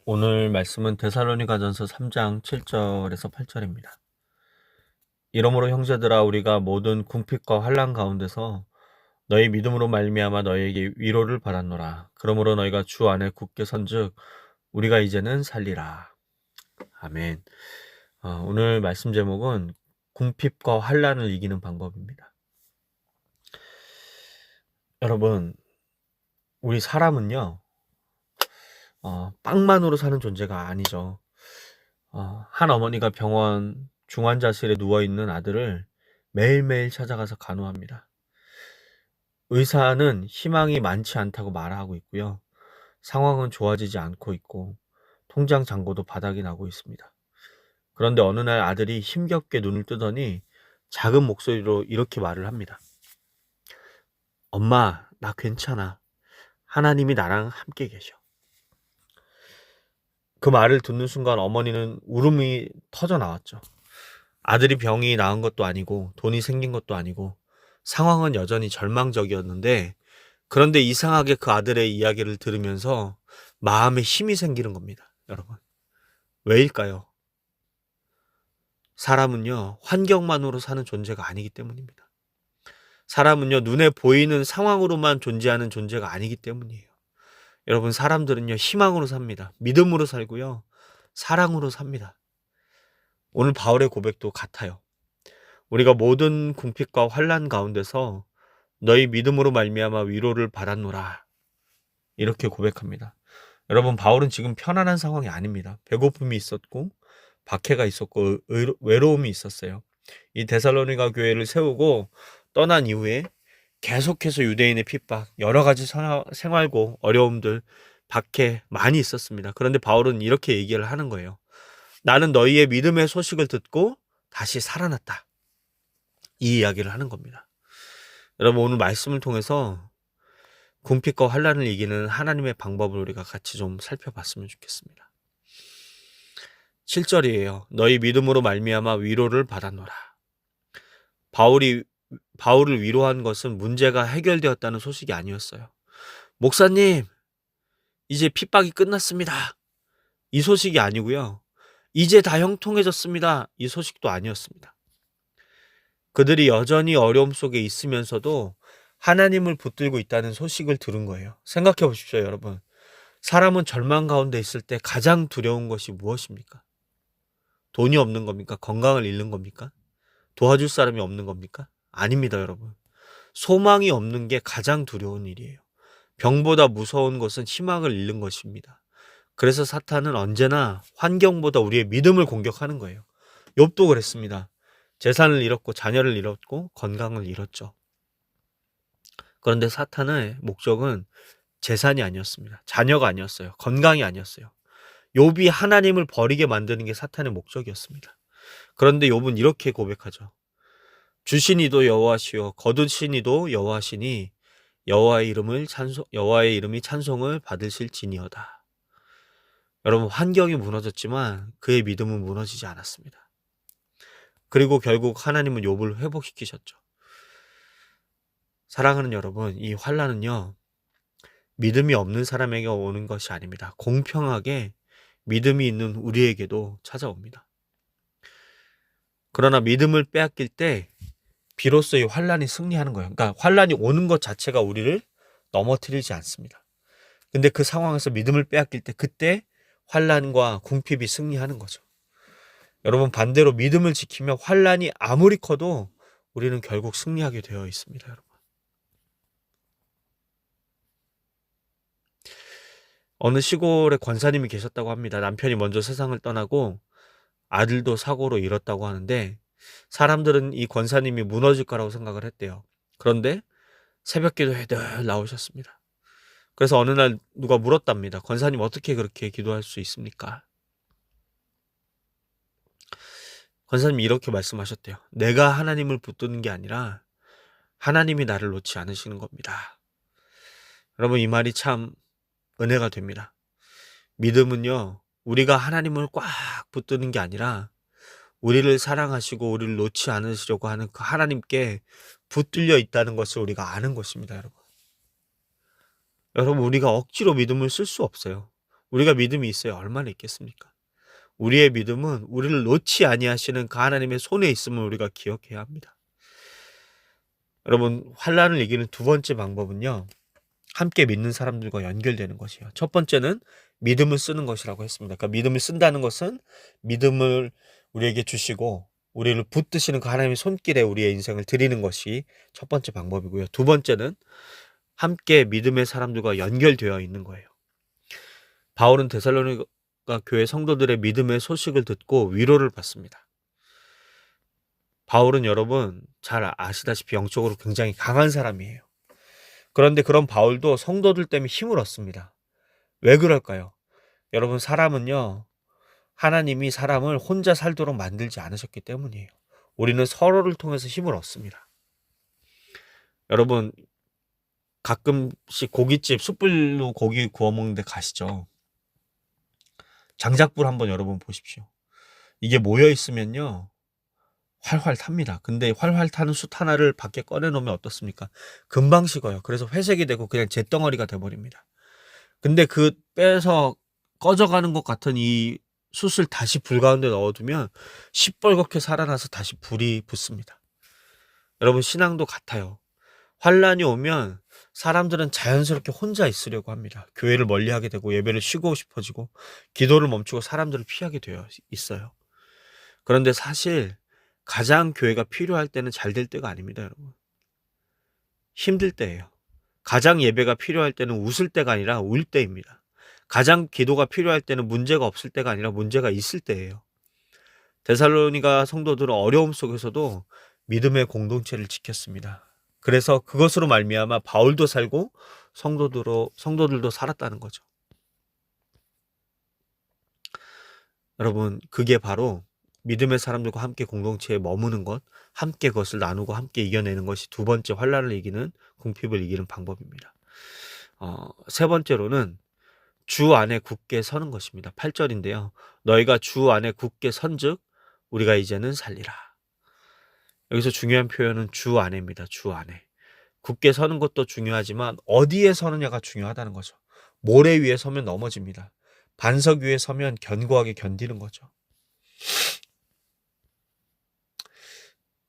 오늘 말씀은 데살로니가전서 3장 7절에서 8절입니다. 이러므로 형제들아 우리가 모든 궁핍과 환난 가운데서 너희 믿음으로 말미암아 너희에게 위로를 받았노라. 그러므로 너희가 주 안에 굳게 선즉 우리가 이제는 살리라. 아멘. 오늘 말씀 제목은 궁핍과 환난을 이기는 방법입니다. 여러분, 우리 사람은요, 빵만으로 사는 존재가 아니죠. 한 어머니가 병원 중환자실에 누워있는 아들을 매일매일 찾아가서 간호합니다. 의사는 희망이 많지 않다고 말하고 있고요. 상황은 좋아지지 않고 있고 통장 잔고도 바닥이 나고 있습니다. 그런데 어느 날 아들이 힘겹게 눈을 뜨더니 작은 목소리로 이렇게 말을 합니다. 엄마, 나 괜찮아. 하나님이 나랑 함께 계셔. 그 말을 듣는 순간 어머니는 울음이 터져 나왔죠. 아들이 병이 나은 것도 아니고 돈이 생긴 것도 아니고 상황은 여전히 절망적이었는데, 그런데 이상하게 그 아들의 이야기를 들으면서 마음에 힘이 생기는 겁니다. 여러분, 왜일까요? 사람은요, 환경만으로 사는 존재가 아니기 때문입니다. 사람은요, 눈에 보이는 상황으로만 존재하는 존재가 아니기 때문이에요. 여러분, 사람들은요, 희망으로 삽니다. 믿음으로 살고요, 사랑으로 삽니다. 오늘 바울의 고백도 같아요. 우리가 모든 궁핍과 환난 가운데서 너희 믿음으로 말미암아 위로를 받았노라, 이렇게 고백합니다. 여러분, 바울은 지금 편안한 상황이 아닙니다. 배고픔이 있었고 박해가 있었고 외로움이 있었어요. 이 데살로니가 교회를 세우고 떠난 이후에 계속해서 유대인의 핍박, 여러 가지 생활고 어려움들, 박해 많이 있었습니다. 그런데 바울은 이렇게 얘기를 하는 거예요. 나는 너희의 믿음의 소식을 듣고 다시 살아났다. 이 이야기를 하는 겁니다. 여러분, 오늘 말씀을 통해서 궁핍과 환난을 이기는 하나님의 방법을 우리가 같이 좀 살펴봤으면 좋겠습니다. 7절이에요. 너희 믿음으로 말미암아 위로를 받았노라. 바울을 위로한 것은 문제가 해결되었다는 소식이 아니었어요. 목사님, 이제 핍박이 끝났습니다. 이 소식이 아니고요. 이제 다 형통해졌습니다. 이 소식도 아니었습니다. 그들이 여전히 어려움 속에 있으면서도 하나님을 붙들고 있다는 소식을 들은 거예요. 생각해 보십시오, 여러분. 사람은 절망 가운데 있을 때 가장 두려운 것이 무엇입니까? 돈이 없는 겁니까? 건강을 잃는 겁니까? 도와줄 사람이 없는 겁니까? 아닙니다, 여러분. 소망이 없는 게 가장 두려운 일이에요. 병보다 무서운 것은 희망을 잃는 것입니다. 그래서 사탄은 언제나 환경보다 우리의 믿음을 공격하는 거예요. 욥도 그랬습니다. 재산을 잃었고 자녀를 잃었고 건강을 잃었죠. 그런데 사탄의 목적은 재산이 아니었습니다. 자녀가 아니었어요. 건강이 아니었어요. 욥이 하나님을 버리게 만드는 게 사탄의 목적이었습니다. 그런데 욥은 이렇게 고백하죠. 주신 이도 여호와시요 거두신 이도 여호와시니 여호와의 이름이 찬송을 받으실지니어다. 여러분, 환경이 무너졌지만 그의 믿음은 무너지지 않았습니다. 그리고 결국 하나님은 욥을 회복시키셨죠. 사랑하는 여러분, 이 환난은요, 믿음이 없는 사람에게 오는 것이 아닙니다. 공평하게 믿음이 있는 우리에게도 찾아옵니다. 그러나 믿음을 빼앗길 때 비로소 이 환난이 승리하는 거예요. 그러니까 환난이 오는 것 자체가 우리를 넘어뜨리지 않습니다. 근데 그 상황에서 믿음을 빼앗길 때 그때 환난과 궁핍이 승리하는 거죠. 여러분, 반대로 믿음을 지키며 환난이 아무리 커도 우리는 결국 승리하게 되어 있습니다, 여러분. 어느 시골에 권사님이 계셨다고 합니다. 남편이 먼저 세상을 떠나고 아들도 사고로 잃었다고 하는데 사람들은 이 권사님이 무너질 거라고 생각을 했대요. 그런데 새벽 기도에 늘 나오셨습니다. 그래서 어느 날 누가 물었답니다. 권사님, 어떻게 그렇게 기도할 수 있습니까? 권사님이 이렇게 말씀하셨대요. 내가 하나님을 붙드는 게 아니라 하나님이 나를 놓지 않으시는 겁니다. 여러분, 이 말이 참 은혜가 됩니다. 믿음은요, 우리가 하나님을 꽉 붙드는 게 아니라 우리를 사랑하시고 우리를 놓지 않으시려고 하는 그 하나님께 붙들려 있다는 것을 우리가 아는 것입니다, 여러분. 여러분, 우리가 억지로 믿음을 쓸 수 없어요. 우리가 믿음이 있어야 얼마나 있겠습니까? 우리의 믿음은 우리를 놓지 아니하시는 그 하나님의 손에 있음을 우리가 기억해야 합니다. 여러분, 환난을 이기는 두 번째 방법은요, 함께 믿는 사람들과 연결되는 것이에요. 첫 번째는 믿음을 쓰는 것이라고 했습니다. 그러니까 믿음을 쓴다는 것은 믿음을 우리에게 주시고 우리를 붙드시는 그 하나님의 손길에 우리의 인생을 드리는 것이 첫 번째 방법이고요. 두 번째는 함께 믿음의 사람들과 연결되어 있는 거예요. 바울은 데살로니가 교회 성도들의 믿음의 소식을 듣고 위로를 받습니다. 바울은 여러분 잘 아시다시피 영적으로 굉장히 강한 사람이에요. 그런데 그런 바울도 성도들 때문에 힘을 얻습니다. 왜 그럴까요? 여러분, 사람은요, 하나님이 사람을 혼자 살도록 만들지 않으셨기 때문이에요. 우리는 서로를 통해서 힘을 얻습니다. 여러분, 가끔씩 고깃집 숯불로 고기 구워 먹는 데 가시죠. 장작불 한번 여러분 보십시오. 이게 모여 있으면요, 활활 탑니다. 근데 활활 타는 숯 하나를 밖에 꺼내놓으면 어떻습니까? 금방 식어요. 그래서 회색이 되고 그냥 잿덩어리가 돼버립니다. 근데 그 빼서 꺼져가는 것 같은 이 숯을 다시 불 가운데 넣어두면 시뻘겋게 살아나서 다시 불이 붙습니다. 여러분, 신앙도 같아요. 환란이 오면 사람들은 자연스럽게 혼자 있으려고 합니다. 교회를 멀리하게 되고 예배를 쉬고 싶어지고 기도를 멈추고 사람들을 피하게 되어 있어요. 그런데 사실 가장 교회가 필요할 때는 잘 될 때가 아닙니다, 여러분. 힘들 때예요. 가장 예배가 필요할 때는 웃을 때가 아니라 울 때입니다. 가장 기도가 필요할 때는 문제가 없을 때가 아니라 문제가 있을 때예요. 데살로니가 성도들은 어려움 속에서도 믿음의 공동체를 지켰습니다. 그래서 그것으로 말미암아 바울도 살고 성도들도 살았다는 거죠. 여러분, 그게 바로 믿음의 사람들과 함께 공동체에 머무는 것, 함께 그것을 나누고 함께 이겨내는 것이 두 번째 환난을 이기는, 궁핍을 이기는 방법입니다. 세 번째로는 주 안에 굳게 서는 것입니다. 8절인데요. 너희가 주 안에 굳게 선즉 우리가 이제는 살리라. 여기서 중요한 표현은 주 안에입니다. 주 안에. 굳게 서는 것도 중요하지만 어디에 서느냐가 중요하다는 거죠. 모래 위에 서면 넘어집니다. 반석 위에 서면 견고하게 견디는 거죠.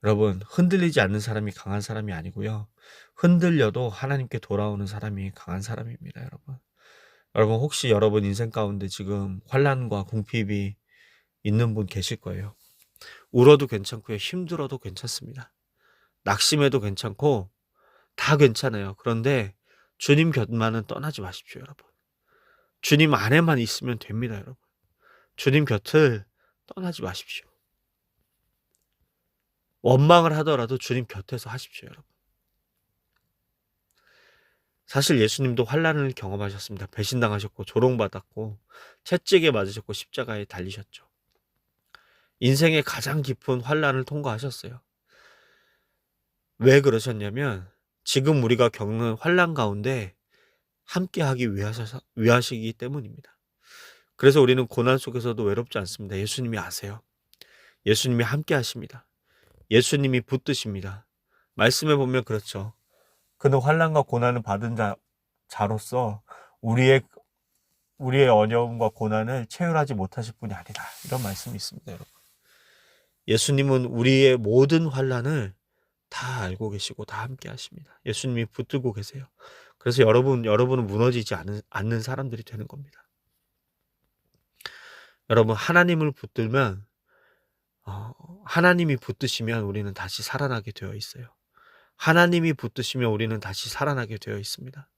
여러분, 흔들리지 않는 사람이 강한 사람이 아니고요. 흔들려도 하나님께 돌아오는 사람이 강한 사람입니다, 여러분. 여러분, 혹시 여러분 인생 가운데 지금 환난과 궁핍이 있는 분 계실 거예요. 울어도 괜찮고요. 힘들어도 괜찮습니다. 낙심해도 괜찮고 다 괜찮아요. 그런데 주님 곁만은 떠나지 마십시오, 여러분. 주님 안에만 있으면 됩니다, 여러분. 주님 곁을 떠나지 마십시오. 원망을 하더라도 주님 곁에서 하십시오, 여러분. 사실 예수님도 환난을 경험하셨습니다. 배신당하셨고 조롱받았고 채찍에 맞으셨고 십자가에 달리셨죠. 인생의 가장 깊은 환난을 통과하셨어요. 왜 그러셨냐면 지금 우리가 겪는 환난 가운데 함께하기 위하시기 때문입니다. 그래서 우리는 고난 속에서도 외롭지 않습니다. 예수님이 아세요. 예수님이 함께 하십니다. 예수님이 붙드십니다. 말씀에 보면 그렇죠. 그는 환난과 고난을 받은 자로서 우리의 어려움과 고난을 체휼하지 못하실 분이 아니다. 이런 말씀이 있습니다, 여러분. 예수님은 우리의 모든 환난을 다 알고 계시고 다 함께 하십니다. 예수님이 붙들고 계세요. 그래서 여러분은 무너지지 않는 사람들이 되는 겁니다. 여러분, 하나님을 붙들면 하나님이 붙드시면 우리는 다시 살아나게 되어 있어요. 하나님이 붙드시면 우리는 다시 살아나게 되어 있습니다.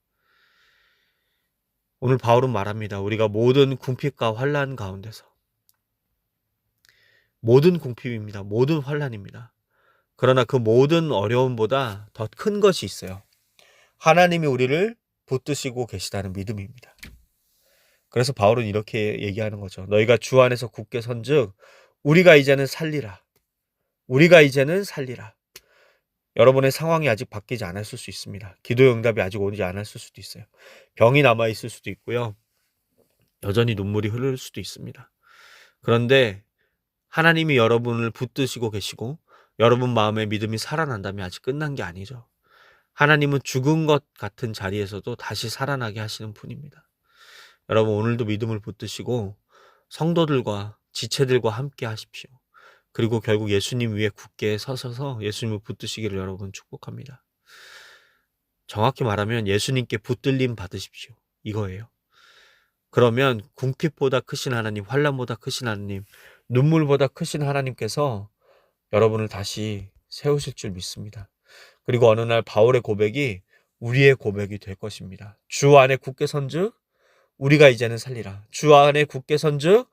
오늘 바울은 말합니다. 우리가 모든 궁핍과 환난 가운데서 모든 궁핍입니다. 모든 환난입니다. 그러나 그 모든 어려움보다 더 큰 것이 있어요. 하나님이 우리를 붙드시고 계시다는 믿음입니다. 그래서 바울은 이렇게 얘기하는 거죠. 너희가 주 안에서 굳게 선즉 우리가 이제는 살리라. 우리가 이제는 살리라. 여러분의 상황이 아직 바뀌지 않았을 수 있습니다. 기도의 응답이 아직 오지 않았을 수도 있어요. 병이 남아있을 수도 있고요. 여전히 눈물이 흐를 수도 있습니다. 그런데 하나님이 여러분을 붙드시고 계시고 여러분 마음에 믿음이 살아난다면 아직 끝난 게 아니죠. 하나님은 죽은 것 같은 자리에서도 다시 살아나게 하시는 분입니다. 여러분 오늘도 믿음을 붙드시고 성도들과 지체들과 함께 하십시오. 그리고 결국 예수님 위에 굳게 서셔서 예수님을 붙드시기를 여러분 축복합니다. 정확히 말하면 예수님께 붙들림 받으십시오. 이거예요. 그러면 궁핍보다 크신 하나님, 환난보다 크신 하나님, 눈물보다 크신 하나님께서 여러분을 다시 세우실 줄 믿습니다. 그리고 어느 날 바울의 고백이 우리의 고백이 될 것입니다. 주 안에 굳게 선즉 우리가 이제는 살리라. 주 안에 굳게 선즉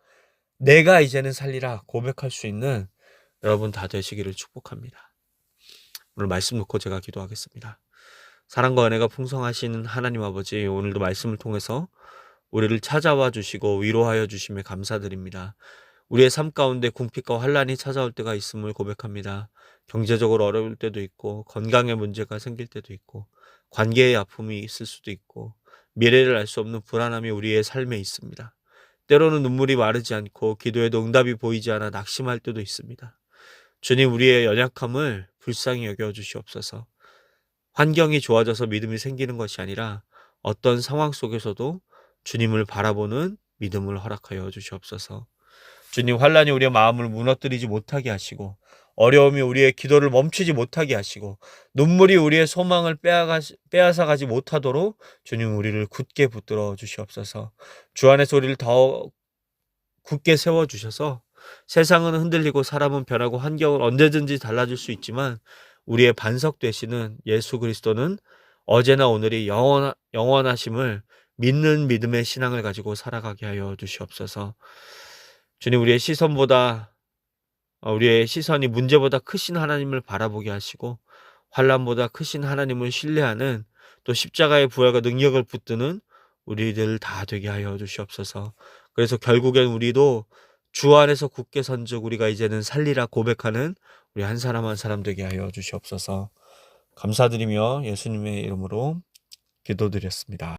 내가 이제는 살리라 고백할 수 있는 여러분 다 되시기를 축복합니다. 오늘 말씀 놓고 제가 기도하겠습니다. 사랑과 은혜가 풍성하신 하나님 아버지, 오늘도 말씀을 통해서 우리를 찾아와 주시고 위로하여 주심에 감사드립니다. 우리의 삶 가운데 궁핍과 환난이 찾아올 때가 있음을 고백합니다. 경제적으로 어려울 때도 있고 건강에 문제가 생길 때도 있고 관계의 아픔이 있을 수도 있고 미래를 알 수 없는 불안함이 우리의 삶에 있습니다. 때로는 눈물이 마르지 않고 기도에도 응답이 보이지 않아 낙심할 때도 있습니다. 주님, 우리의 연약함을 불쌍히 여겨 주시옵소서. 환경이 좋아져서 믿음이 생기는 것이 아니라 어떤 상황 속에서도 주님을 바라보는 믿음을 허락하여 주시옵소서. 주님, 환난이 우리의 마음을 무너뜨리지 못하게 하시고 어려움이 우리의 기도를 멈추지 못하게 하시고 눈물이 우리의 소망을 빼앗아가지 못하도록 주님 우리를 굳게 붙들어 주시옵소서. 주 안에서 우리를 더 굳게 세워주셔서 세상은 흔들리고 사람은 변하고 환경은 언제든지 달라질 수 있지만 우리의 반석 되시는 예수 그리스도는 어제나 오늘이 영원하심을 믿는 믿음의 신앙을 가지고 살아가게 하여 주시옵소서. 주님, 우리의 시선이 문제보다 크신 하나님을 바라보게 하시고 환난보다 크신 하나님을 신뢰하는 또 십자가의 부활과 능력을 붙드는 우리들 다 되게 하여 주시옵소서. 그래서 결국엔 우리도 주 안에서 굳게 선즉 우리가 이제는 살리라 고백하는 우리 한 사람 한 사람 되게 하여 주시옵소서. 감사드리며 예수님의 이름으로 기도드렸습니다.